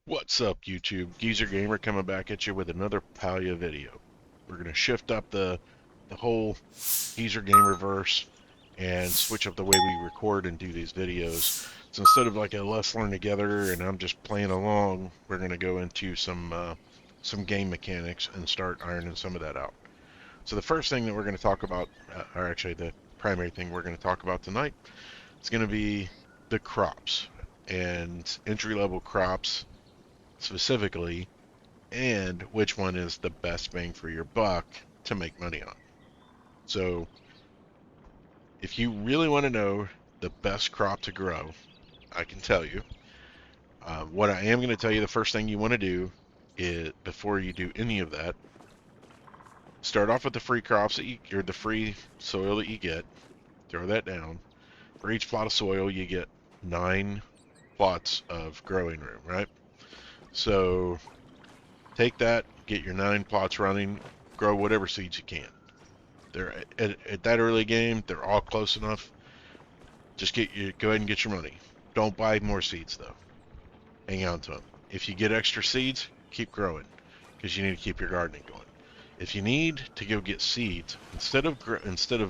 What's up, YouTube? Geezer Gamer coming back at you with another Palia video. We're going to shift up the whole Geezer Gamer verse and switch up the way we record and do these videos. So instead of like a let's learn together and I'm just playing along, we're going to go into some game mechanics and start ironing some of that out. So the first thing that we're going to talk about, or actually the primary thing we're going to talk about tonight, is going to be the crops and entry-level crops specifically, and which one is the best bang for your buck to make money on. So, if you really want to know the best crop to grow, I can tell you. What I am going to tell you, the first thing you want to do is, before you do any of that, start off with the free crops that or the free soil that you get. Throw that down. For each plot of soil, you get 9 plots of growing room, right? So take that, get your 9 plots running, grow whatever seeds you can. They're at that early game, they're all close enough. Just go ahead and get your money. Don't buy more seeds though. Hang on to them. If you get extra seeds, keep growing because you need to keep your gardening going. If you need to go get seeds, instead of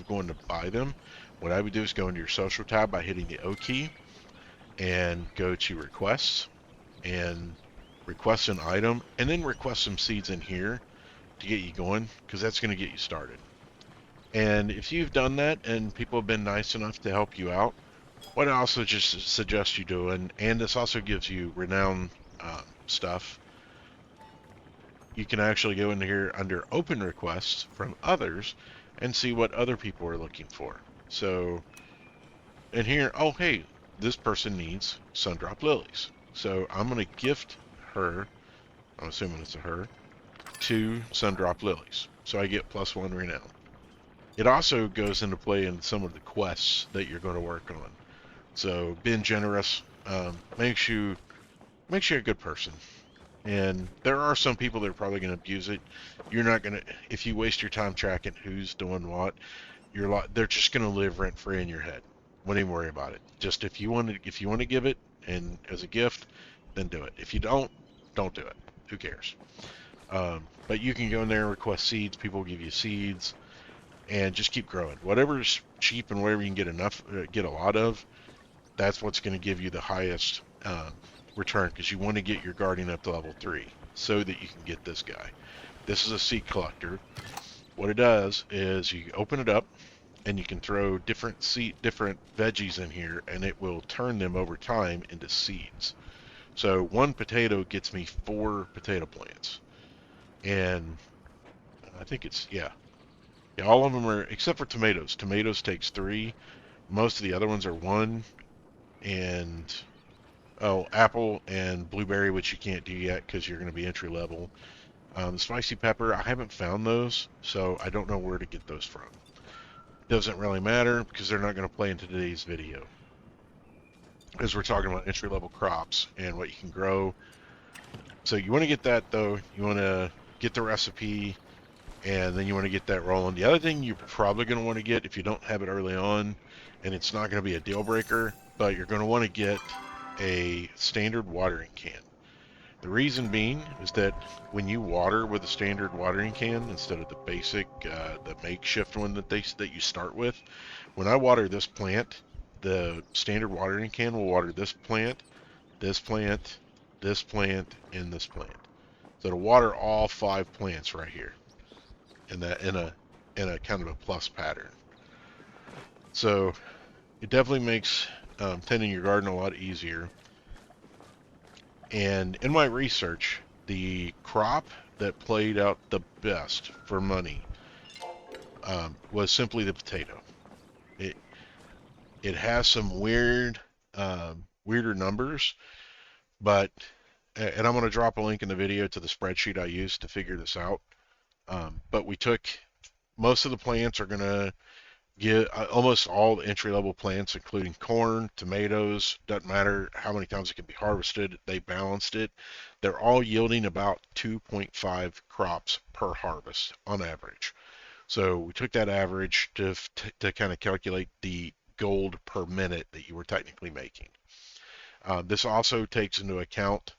going to buy them, what I would do is go into your social tab by hitting the O key and go to requests and request an item, and then request some seeds in here to get you going, because that's going to get you started. And if you've done that and people have been nice enough to help you out, what I also just suggest you do, and this also gives you renown stuff, you can actually go into here under open requests from others and see what other people are looking for. So in here, oh hey, this person needs sundrop lilies. So I'm going to gift her, I'm assuming it's a her, 2 sundrop lilies. So I get +1 renown. It also goes into play in some of the quests that you're going to work on. So being generous makes you a good person. And there are some people that are probably going to abuse it. You're not going to, if you waste your time tracking who's doing what, they're just going to live rent free in your head. Wouldn't even worry about it. Just if you want to give it and as a gift, then do it. If you don't do it. Who cares? But you can go in there and request seeds. People will give you seeds, and just keep growing. Whatever's cheap and whatever you can get a lot of, that's what's going to give you the highest return, because you want to get your guardian up to level 3 so that you can get this guy. This is a seed collector. What it does is you open it up and you can throw different veggies in here, and it will turn them over time into seeds. So 1 potato gets me 4 potato plants, and I think it's yeah, all of them are, except for tomatoes. Tomatoes takes 3. Most of the other ones are 1, and oh, apple and blueberry, which you can't do yet because you're going to be entry level. The spicy pepper, I haven't found those, so I don't know where to get those from. Doesn't really matter because they're not going to play in today's video, as we're talking about entry level crops and what you can grow. So you want to get that though. You want to get the recipe, and then you want to get that rolling. The other thing you're probably going to want to get, if you don't have it early on, and it's not going to be a deal breaker, but you're going to want to get a standard watering can. The reason being is that when you water with a standard watering can instead of the basic, the makeshift one that you start with, when I water this plant, the standard watering can will water this plant, this plant, this plant, and this plant. So it'll water all 5 plants right here in a kind of a plus pattern. So it definitely makes tending your garden a lot easier. And in my research, the crop that played out the best for money was simply the potato. It it has some weirder numbers, but and I'm going to drop a link in the video to the spreadsheet I used to figure this out. But we took most of the plants are going to get almost all the entry-level plants, including corn, tomatoes, doesn't matter how many times it can be harvested, they balanced it. They're all yielding about 2.5 crops per harvest on average. So we took that average to kind of calculate the gold per minute that you were technically making. This also takes into account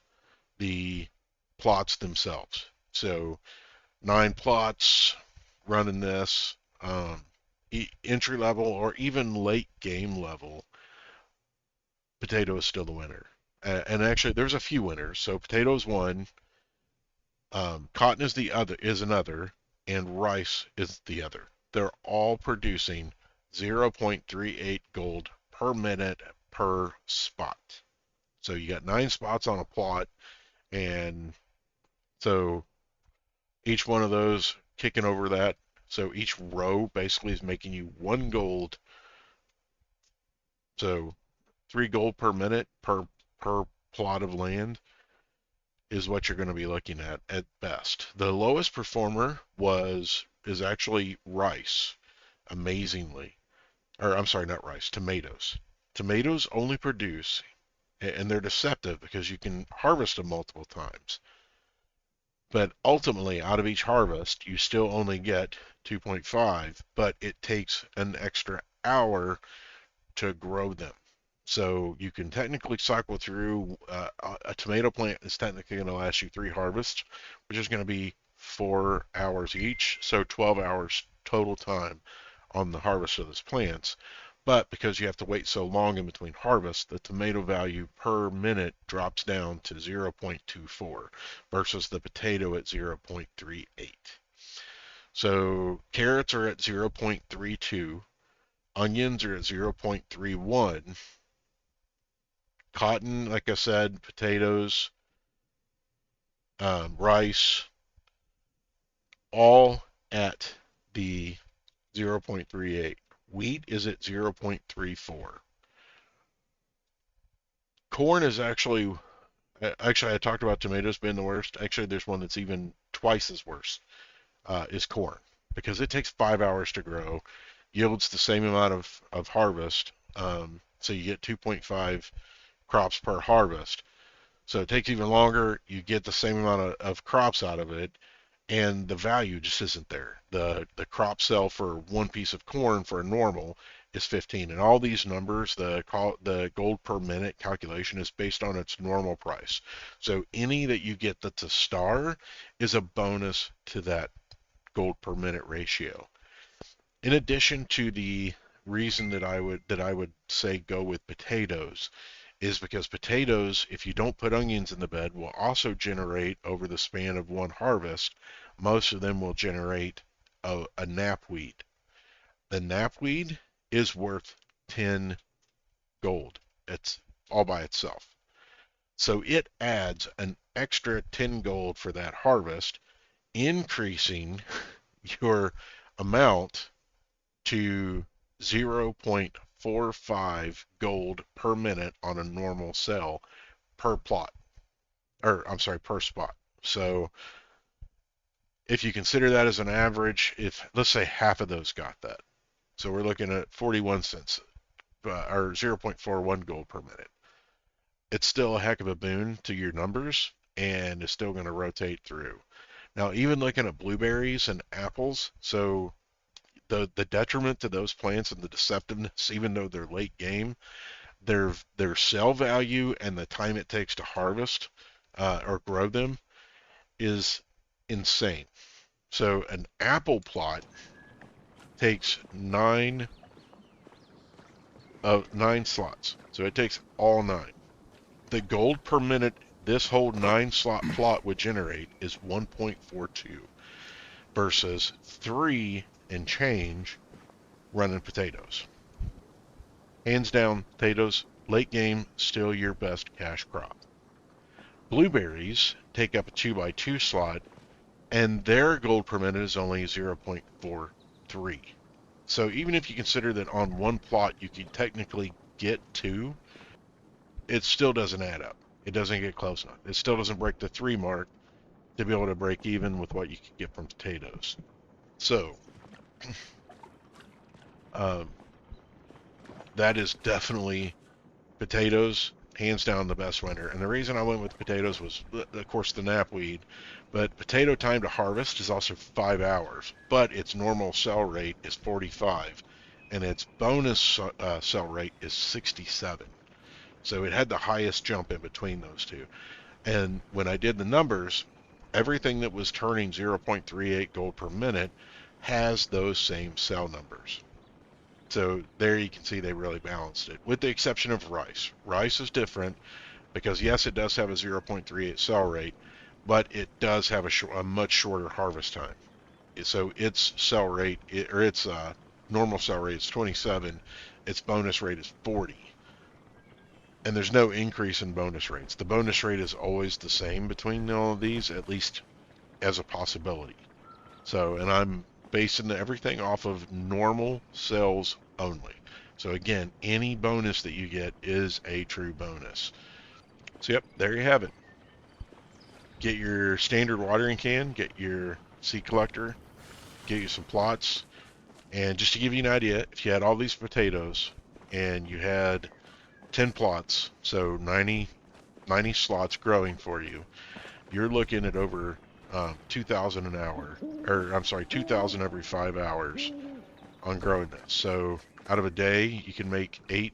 the plots themselves. So 9 plots running this, entry level or even late game level, potato is still the winner. And actually, there's a few winners. So potato is one, cotton is another, and rice is the other. They're all producing 0.38 gold per minute per spot. So you got 9 spots on a plot, and so each one of those kicking over that. So each row basically is making you 1 gold. So 3 gold per minute per plot of land is what you're going to be looking at best. The lowest performer is actually rice, amazingly. Or I'm sorry, not rice, tomatoes. Tomatoes only produce, and they're deceptive because you can harvest them multiple times. But ultimately, out of each harvest, you still only get 2.5, but it takes an extra hour to grow them. So you can technically cycle through a tomato plant is technically going to last you 3 harvests, which is going to be 4 hours each, so 12 hours total time on the harvest of those plants. But because you have to wait so long in between harvests, the tomato value per minute drops down to 0.24 versus the potato at 0.38. So carrots are at 0.32, onions are at 0.31, cotton, like I said, potatoes, rice, all at the 0.38. Wheat is at 0.34. Corn is actually I talked about tomatoes being the worst. Actually, there's one that's even twice as worse. Is corn because it takes 5 hours to grow, yields the same amount of harvest. So you get 2.5 crops per harvest. So it takes even longer. You get the same amount of crops out of it, and the value just isn't there. The crop sell for one piece of corn for a normal is 15, and all these numbers, the gold per minute calculation is based on its normal price. So any that you get that's a star is a bonus to that gold per minute ratio. In addition to the reason that I would say go with potatoes is because potatoes, if you don't put onions in the bed, will also generate over the span of one harvest. Most of them will generate a knapweed. The knapweed is worth 10 gold. It's all by itself. So it adds an extra 10 gold for that harvest, increasing your amount to 0.45 gold per minute on a normal cell per plot, or I'm sorry, per spot. So if you consider that as an average, if let's say half of those got that, so we're looking at 41 cents or 0.41 gold per minute. It's still a heck of a boon to your numbers, and it's still going to rotate through. Now, even looking at blueberries and apples, so the detriment to those plants and the deceptiveness, even though they're late game, their sell value and the time it takes to harvest or grow them is insane. So an apple plot takes 9 slots. So it takes all 9. The gold per minute this whole 9 slot plot would generate is 1.42 versus 3 and change running potatoes. Hands down, potatoes, late game, still your best cash crop. Blueberries take up a 2x2 slot, and their gold per minute is only 0.43. So even if you consider that on one plot you can technically get 2, it still doesn't add up. It doesn't get close enough. It still doesn't break the 3 mark to be able to break even with what you could get from potatoes. So, um, that is definitely potatoes, hands down the best winner. And the reason I went with potatoes was, of course, the knapweed. But potato time to harvest is also 5 hours, but its normal sell rate is 45, and its bonus sell rate is 67. So it had the highest jump in between those two. And when I did the numbers, everything that was turning 0.38 gold per minute has those same cell numbers. So there you can see they really balanced it, with the exception of rice. Rice is different because yes, it does have a 0.38 sell rate, but it does have a much shorter harvest time. So its sell rate, or its normal sell rate is 27, its bonus rate is 40. And there's no increase in bonus rates. The bonus rate is always the same between all of these, at least as a possibility. So, and I'm basing everything off of normal sales only. So again, any bonus that you get is a true bonus. So yep, there you have it. Get your standard watering can, get your seed collector, get you some plots, and just to give you an idea, if you had all these potatoes and you had 10 plots, so 90 slots growing for you, you're looking at over 2,000 an hour, or I'm sorry, 2,000 every 5 hours on growing this. So out of a day, you can make eight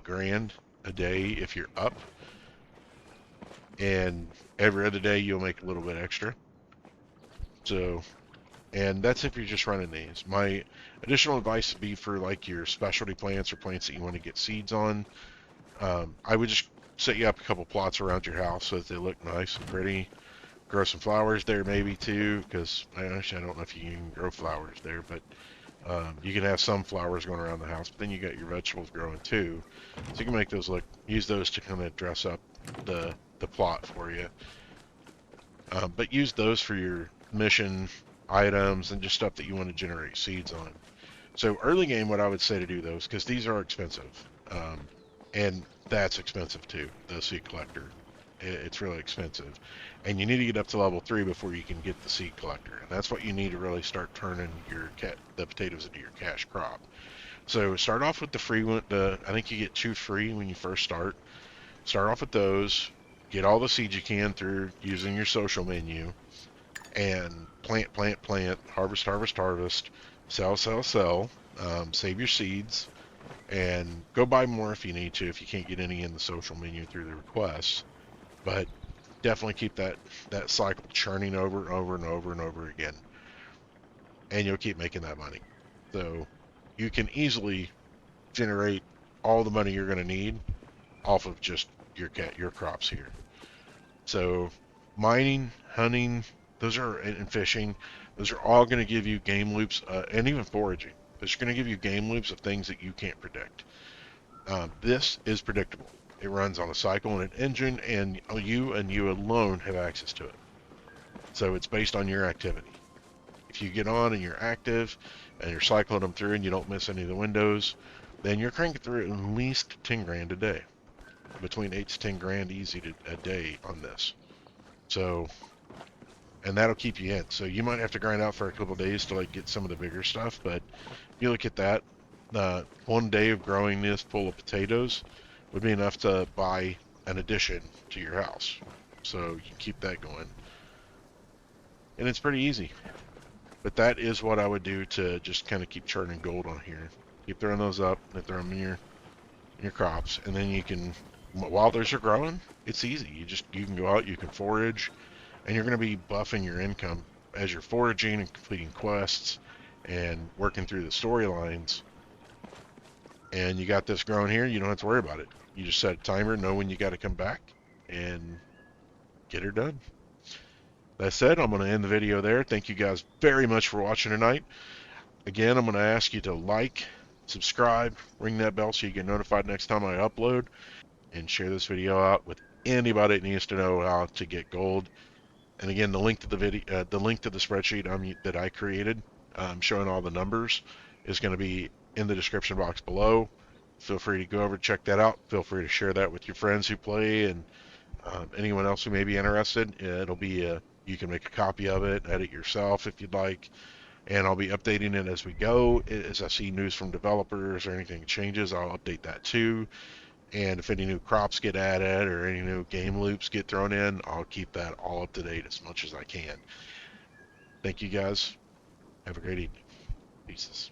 grand a day if you're up, and every other day you'll make a little bit extra. So, and that's if you're just running these. My additional advice would be for like your specialty plants or plants that you want to get seeds on. I would just set you up a couple plots around your house so that they look nice and pretty. Grow some flowers there maybe too, because actually I don't know if you can grow flowers there, but you can have some flowers going around the house, but then you got your vegetables growing too. So you can make those use those to kind of dress up the plot for you. But use those for your mission items and just stuff that you want to generate seeds on. So early game, what I would say to do those, because these are expensive, and that's expensive too, the seed collector. It's really expensive. And you need to get up to level 3 before you can get the seed collector. And that's what you need to really start turning the potatoes into your cash crop. So start off with the free one. I think you get 2 free when you first start. Start off with those. Get all the seeds you can through using your social menu. And plant, plant, plant. Harvest, harvest, harvest. Sell, sell, sell. Save your seeds. And go buy more if you need to, if you can't get any in the social menu through the requests. But definitely keep that cycle churning over and over and over and over again, and you'll keep making that money. So you can easily generate all the money you're going to need off of just your crops here. So mining, hunting, those are and fishing, those are all going to give you game loops, and even foraging. Those are going to give you game loops of things that you can't predict. This is predictable. It runs on a cycle and an engine, and you alone have access to it. So it's based on your activity. If you get on and you're active and you're cycling them through and you don't miss any of the windows, then you're cranking through at least 10 grand a day. Between 8 to 10 grand easy a day on this. So, and that'll keep you in. So you might have to grind out for a couple of days to like get some of the bigger stuff, but you look at that, one day of growing this full of potatoes would be enough to buy an addition to your house. So you can keep that going. And it's pretty easy. But that is what I would do to just kind of keep churning gold on here. Keep throwing those up and throw them in your crops. And then you can, while those are growing, it's easy. You can go out, you can forage, and you're going to be buffing your income as you're foraging and completing quests and working through the storylines. And you got this growing here, you don't have to worry about it. You just set a timer, know when you got to come back, and get her done. That said, I'm going to end the video there. Thank you guys very much for watching tonight. Again, I'm going to ask you to like, subscribe, ring that bell so you get notified next time I upload, and share this video out with anybody that needs to know how to get gold. And again, the link to the link to the spreadsheet that I created, showing all the numbers, is going to be in the description box below. Feel free to go over and check that out. Feel free to share that with your friends who play and anyone else who may be interested. It'll be you can make a copy of it, edit yourself if you'd like, and I'll be updating it as we go. As I see news from developers or anything changes, I'll update that too. And if any new crops get added or any new game loops get thrown in, I'll keep that all up to date as much as I can. Thank you guys. Have a great evening. Peace.